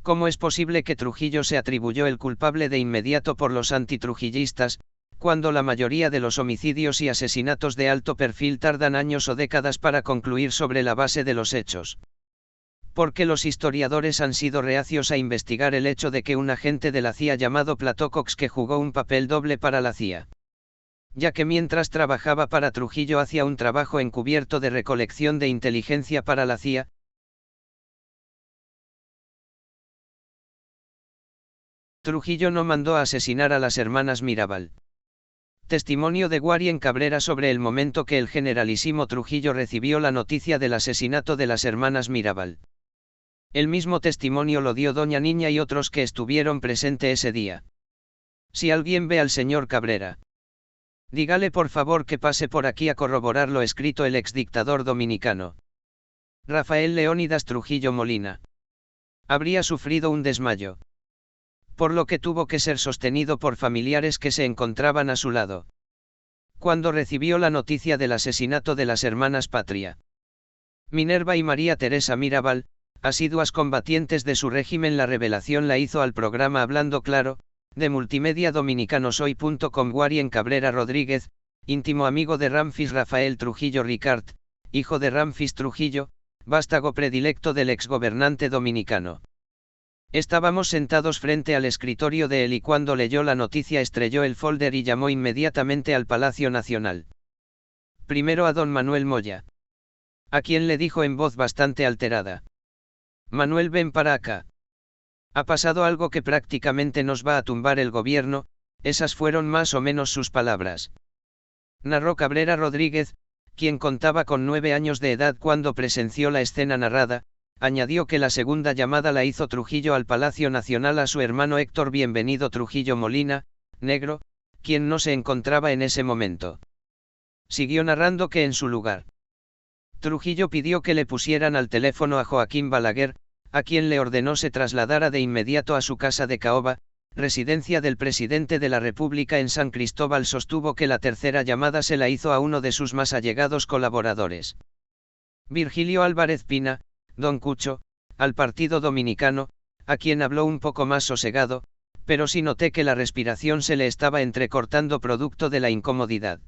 ¿Cómo es posible que Trujillo se atribuyó el culpable de inmediato por los antitrujillistas, cuando la mayoría de los homicidios y asesinatos de alto perfil tardan años o décadas para concluir sobre la base de los hechos? Porque los historiadores han sido reacios a investigar el hecho de que un agente de la CIA llamado Plato Cox, que jugó un papel doble para la CIA, ya que mientras trabajaba para Trujillo hacía un trabajo encubierto de recolección de inteligencia para la CIA. Trujillo no mandó a asesinar a las hermanas Mirabal. Testimonio de Guarien Cabrera sobre el momento que el generalísimo Trujillo recibió la noticia del asesinato de las hermanas Mirabal. El mismo testimonio lo dio doña Niña y otros que estuvieron presentes ese día. Si alguien ve al señor Cabrera, dígale por favor que pase por aquí a corroborar lo escrito el exdictador dominicano Rafael Leónidas Trujillo Molina. Habría sufrido un desmayo, por lo que tuvo que ser sostenido por familiares que se encontraban a su lado, cuando recibió la noticia del asesinato de las hermanas Patria, Minerva y María Teresa Mirabal, asiduas combatientes de su régimen. La revelación la hizo al programa Hablando Claro, de Multimedia Dominicanosoy.com. Guarien Cabrera Rodríguez, íntimo amigo de Ramfis Rafael Trujillo Ricart, hijo de Ramfis Trujillo, vástago predilecto del exgobernante dominicano. Estábamos sentados frente al escritorio de él y cuando leyó la noticia estrelló el folder y llamó inmediatamente al Palacio Nacional. Primero a don Manuel Moya, a quien le dijo en voz bastante alterada: Manuel, ven para acá. Ha pasado algo que prácticamente nos va a tumbar el gobierno. Esas fueron más o menos sus palabras. Narró Cabrera Rodríguez, quien contaba con 9 años de edad cuando presenció la escena narrada. Añadió que la segunda llamada la hizo Trujillo al Palacio Nacional a su hermano Héctor Bienvenido Trujillo Molina, negro, quien no se encontraba en ese momento. Siguió narrando que en su lugar, Trujillo pidió que le pusieran al teléfono a Joaquín Balaguer, a quien le ordenó se trasladara de inmediato a su casa de Caoba, residencia del presidente de la República en San Cristóbal. Sostuvo que la tercera llamada se la hizo a uno de sus más allegados colaboradores, Virgilio Álvarez Pina, Don Cucho, al Partido Dominicano, a quien habló un poco más sosegado, pero sí noté que la respiración se le estaba entrecortando producto de la incomodidad.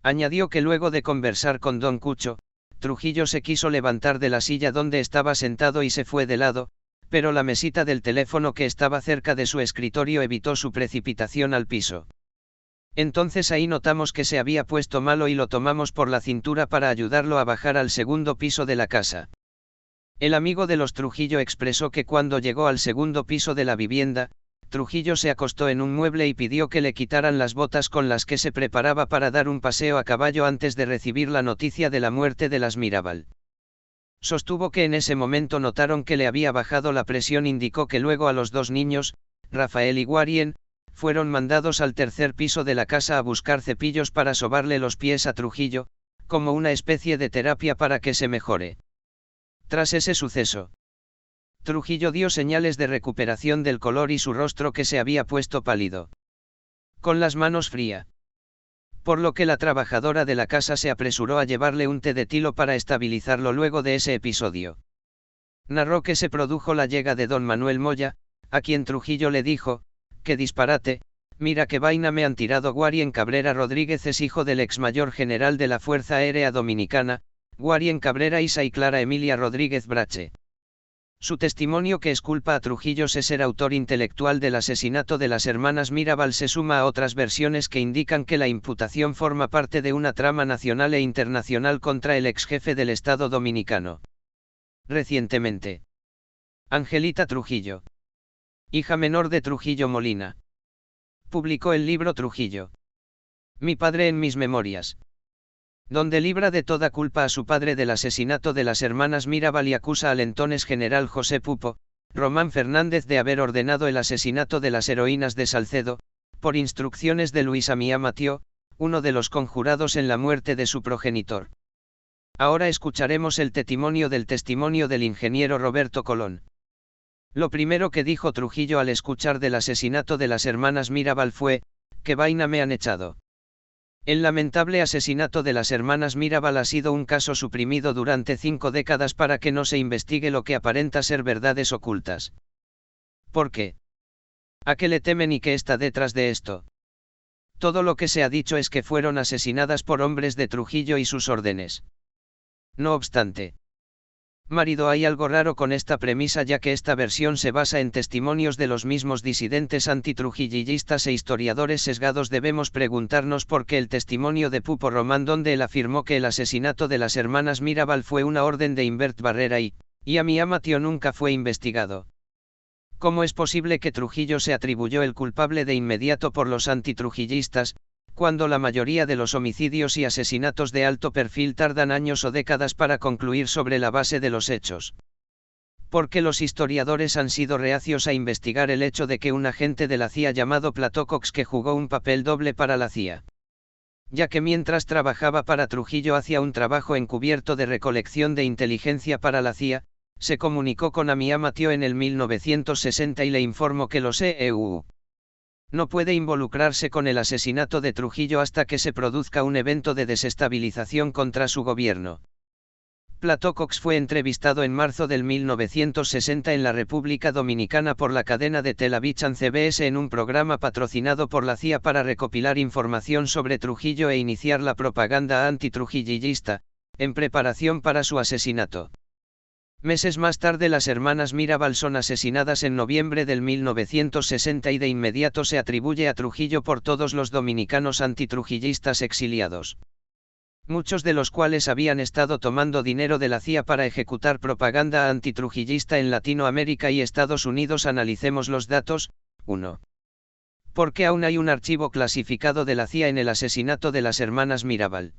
Añadió que luego de conversar con Don Cucho, Trujillo se quiso levantar de la silla donde estaba sentado y se fue de lado, pero la mesita del teléfono que estaba cerca de su escritorio evitó su precipitación al piso. Entonces ahí notamos que se había puesto malo y lo tomamos por la cintura para ayudarlo a bajar al segundo piso de la casa. El amigo de los Trujillo expresó que cuando llegó al segundo piso de la vivienda, Trujillo se acostó en un mueble y pidió que le quitaran las botas con las que se preparaba para dar un paseo a caballo antes de recibir la noticia de la muerte de las Mirabal. Sostuvo que en ese momento notaron que le había bajado la presión. Indicó que luego a los 2 niños, Rafael y Guarien, fueron mandados al tercer piso de la casa a buscar cepillos para sobarle los pies a Trujillo, como una especie de terapia para que se mejore. Tras ese suceso, Trujillo dio señales de recuperación del color y su rostro que se había puesto pálido, con las manos frías, por lo que la trabajadora de la casa se apresuró a llevarle un té de tilo para estabilizarlo. Luego de ese episodio, narró que se produjo la llegada de don Manuel Moya, a quien Trujillo le dijo: «¡Qué disparate! Mira qué vaina me han tirado». Guarien Cabrera Rodríguez es hijo del ex mayor general de la Fuerza Aérea Dominicana, Guarien Cabrera Isa y Clara Emilia Rodríguez Brache. Su testimonio, que exculpa a Trujillo de ser autor intelectual del asesinato de las hermanas Mirabal, se suma a otras versiones que indican que la imputación forma parte de una trama nacional e internacional contra el ex jefe del Estado dominicano. Recientemente, Angelita Trujillo, hija menor de Trujillo Molina, publicó el libro Trujillo, mi padre en mis memorias, donde libra de toda culpa a su padre del asesinato de las hermanas Mirabal y acusa al entonces general José Pupo, Román Fernández, de haber ordenado el asesinato de las heroínas de Salcedo, por instrucciones de Luis Amía Matió, uno de los conjurados en la muerte de su progenitor. Ahora escucharemos el testimonio del ingeniero Roberto Colón. Lo primero que dijo Trujillo al escuchar del asesinato de las hermanas Mirabal fue: «¿Qué vaina me han echado?». El lamentable asesinato de las hermanas Mirabal ha sido un caso suprimido durante 5 décadas para que no se investigue lo que aparenta ser verdades ocultas. ¿Por qué? ¿A qué le temen y qué está detrás de esto? Todo lo que se ha dicho es que fueron asesinadas por hombres de Trujillo y sus órdenes. No obstante, marido, hay algo raro con esta premisa, ya que esta versión se basa en testimonios de los mismos disidentes antitrujillistas e historiadores sesgados. Debemos preguntarnos por qué el testimonio de Pupo Román, donde él afirmó que el asesinato de las hermanas Mirabal fue una orden de Invert Barrera y a mi Amatio nunca fue investigado. ¿Cómo es posible que Trujillo se atribuyó el culpable de inmediato por los antitrujillistas, cuando la mayoría de los homicidios y asesinatos de alto perfil tardan años o décadas para concluir sobre la base de los hechos? ¿Por qué los historiadores han sido reacios a investigar el hecho de que un agente de la CIA llamado Plato Cox, que jugó un papel doble para la CIA, ya que mientras trabajaba para Trujillo hacía un trabajo encubierto de recolección de inteligencia para la CIA, se comunicó con Ami Amatio en el 1960 y le informó que los EEU no puede involucrarse con el asesinato de Trujillo hasta que se produzca un evento de desestabilización contra su gobierno. Plato Cox fue entrevistado en marzo del 1960 en la República Dominicana por la cadena de Television CBS en un programa patrocinado por la CIA para recopilar información sobre Trujillo e iniciar la propaganda antitrujillista, en preparación para su asesinato. Meses más tarde las hermanas Mirabal son asesinadas en noviembre del 1960 y de inmediato se atribuye a Trujillo por todos los dominicanos antitrujillistas exiliados, muchos de los cuales habían estado tomando dinero de la CIA para ejecutar propaganda antitrujillista en Latinoamérica y Estados Unidos. Analicemos los datos. 1. ¿Por qué aún hay un archivo clasificado de la CIA en el asesinato de las hermanas Mirabal?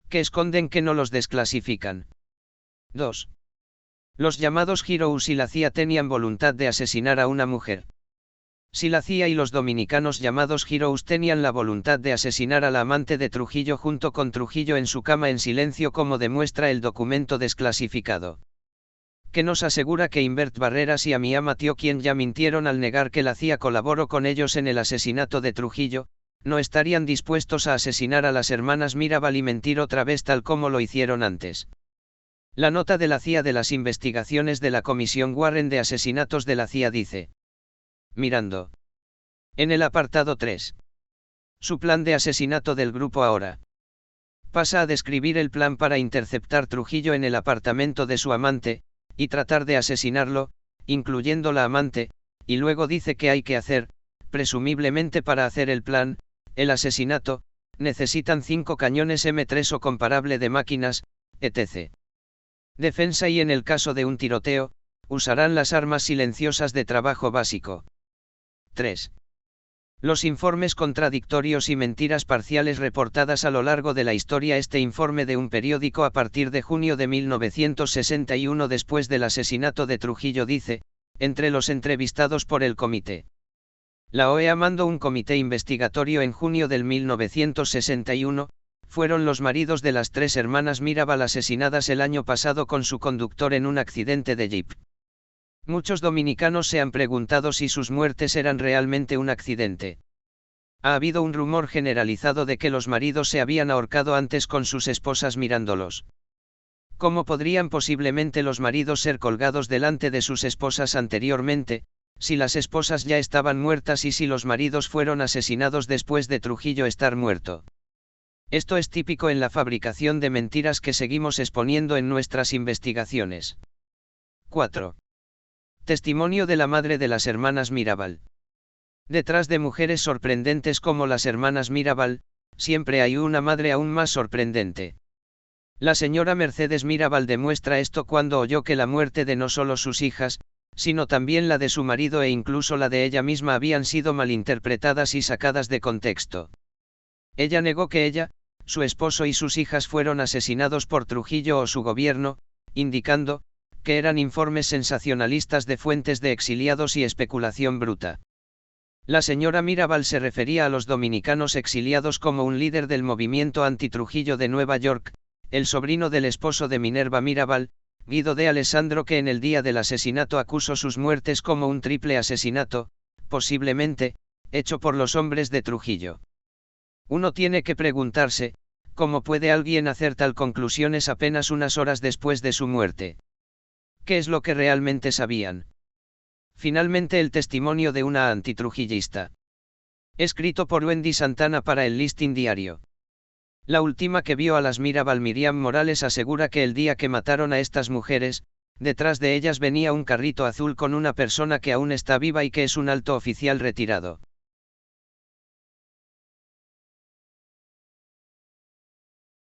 ¿Qué esconden que no los desclasifican? 2. Los llamados Heroes y la CIA tenían voluntad de asesinar a una mujer. Si la CIA y los dominicanos llamados Heroes tenían la voluntad de asesinar a la amante de Trujillo junto con Trujillo en su cama en silencio, como demuestra el documento desclasificado, que nos asegura que Invert Barreras y Ami Amatio, quien ya mintieron al negar que la CIA colaboró con ellos en el asesinato de Trujillo, no estarían dispuestos a asesinar a las hermanas Mirabal y mentir otra vez tal como lo hicieron antes. La nota de la CIA de las investigaciones de la Comisión Warren de Asesinatos de la CIA dice: mirando en el apartado 3. Su plan de asesinato del grupo ahora pasa a describir el plan para interceptar Trujillo en el apartamento de su amante, y tratar de asesinarlo, incluyendo la amante, y luego dice que hay que hacer, presumiblemente para hacer el plan, el asesinato, necesitan 5 cañones M3 o comparable de máquinas, etc. Defensa, y en el caso de un tiroteo, usarán las armas silenciosas de trabajo básico. 3. Los informes contradictorios y mentiras parciales reportadas a lo largo de la historia. Este informe de un periódico a partir de junio de 1961, después del asesinato de Trujillo, dice: entre los entrevistados por el comité, la OEA mandó un comité investigatorio en junio del 1961, fueron los maridos de las 3 hermanas Mirabal asesinadas el año pasado con su conductor en un accidente de jeep. Muchos dominicanos se han preguntado si sus muertes eran realmente un accidente. Ha habido un rumor generalizado de que los maridos se habían ahorcado antes con sus esposas mirándolos. ¿Cómo podrían posiblemente los maridos ser colgados delante de sus esposas anteriormente, si las esposas ya estaban muertas y si los maridos fueron asesinados después de Trujillo estar muerto? Esto es típico en la fabricación de mentiras que seguimos exponiendo en nuestras investigaciones. 4. Testimonio de la madre de las hermanas Mirabal. Detrás de mujeres sorprendentes como las hermanas Mirabal, siempre hay una madre aún más sorprendente. La señora Mercedes Mirabal demuestra esto cuando oyó que la muerte de no solo sus hijas, sino también la de su marido e incluso la de ella misma habían sido malinterpretadas y sacadas de contexto. Ella negó que ella, su esposo y sus hijas fueron asesinados por Trujillo o su gobierno, indicando que eran informes sensacionalistas de fuentes de exiliados y especulación bruta. La señora Mirabal se refería a los dominicanos exiliados como un líder del movimiento anti-Trujillo de Nueva York, el sobrino del esposo de Minerva Mirabal, Guido de Alessandro, que en el día del asesinato acusó sus muertes como un triple asesinato, posiblemente, hecho por los hombres de Trujillo. Uno tiene que preguntarse, ¿cómo puede alguien hacer tal conclusiones apenas unas horas después de su muerte? ¿Qué es lo que realmente sabían? Finalmente el testimonio de una antitrujillista. Escrito por Wendy Santana para el Listín Diario. La última que vio a las Mirabal, Miriam Morales, asegura que el día que mataron a estas mujeres, detrás de ellas venía un carrito azul con una persona que aún está viva y que es un alto oficial retirado.